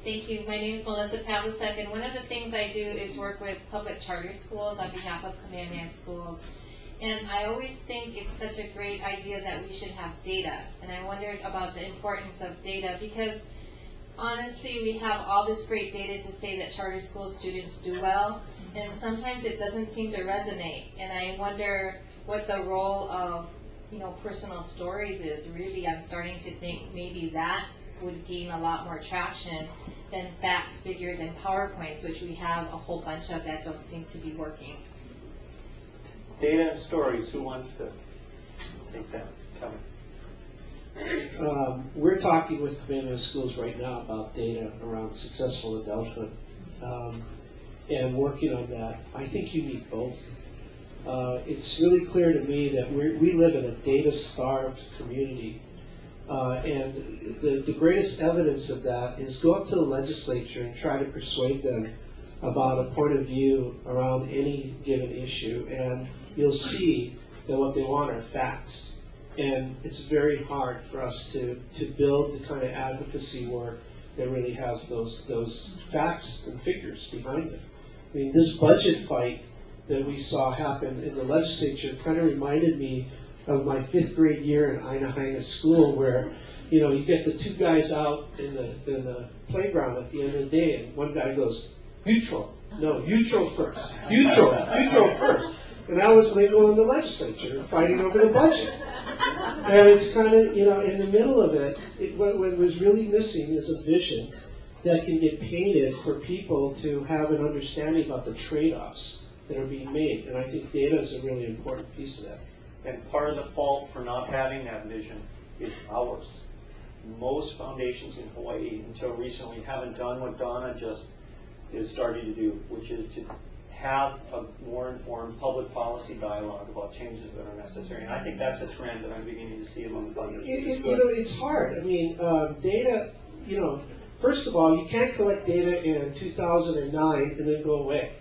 Thank you. My name is Melissa Pavlicek, and one of the things I do is work with public charter schools on behalf of Kamehameha schools. And I always think it's such a great idea that we should have data. And I wondered about the importance of data because honestly, we have all this great data to say that charter school students do well, and sometimes it doesn't seem to resonate. And I wonder what the role of, personal stories is really. I'm starting to think maybe that would gain a lot more traction than facts, figures, and PowerPoints, which we have a whole bunch of that don't seem to be working. Data and stories, who wants to take that? Kevin. We're talking with Kamehameha schools right now about data around successful adulthood and working on that. I think you need both. It's really clear to me that we live in a data-starved community. And the greatest evidence of that is go up to the legislature and try to persuade them about a point of view around any given issue, and you'll see that what they want are facts. And it's very hard for us to build the kind of advocacy work that really has those facts and figures behind it. I mean, this budget fight that we saw happen in the legislature kind of reminded me of my 5th grade year in Aina School, where you get the two guys out in the playground at the end of the day, and one guy goes, neutral. No, neutral first. Neutral first. And I was legal in the legislature fighting over the budget. And it's kind of, in the middle of it, what was really missing is a vision that can get painted for people to have an understanding about the trade-offs that are being made. And I think data is a really important piece of that. And part of the fault for not having that vision is ours. Most foundations in Hawaii, until recently, haven't done what Donna just is starting to do, which is to have a more informed public policy dialogue about changes that are necessary. And I think that's a trend that I'm beginning to see among funders. It's hard. I mean, data, first of all, you can't collect data in 2009 and then go away,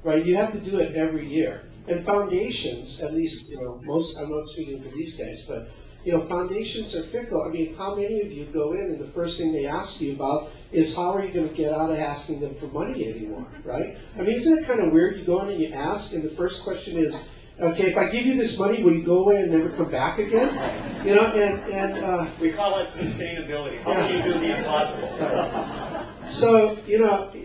right? You have to do it every year. And foundations, at least, most, I'm not speaking for these guys, but, foundations are fickle. I mean, how many of you go in and the first thing they ask you about is how are you going to get out of asking them for money anymore, right? I mean, isn't it kind of weird? You go in and you ask, and the first question is, okay, if I give you this money, will you go away and never come back again? We call it sustainability. How do you do the impossible? So,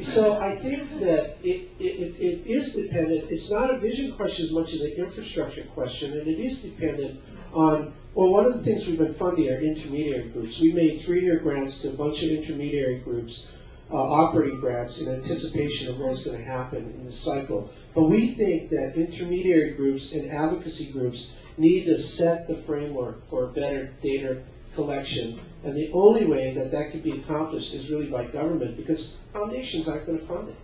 so I think that it is dependent. It's not a vision question as much as an infrastructure question, and it is dependent on, well, one of the things we've been funding are intermediary groups. We made 3-year grants to a bunch of intermediary groups, operating grants, in anticipation of what's going to happen in the cycle. But we think that intermediary groups and advocacy groups need to set the framework for better data collection. And the only way that that can be accomplished is really by government, because foundations aren't going to fund it.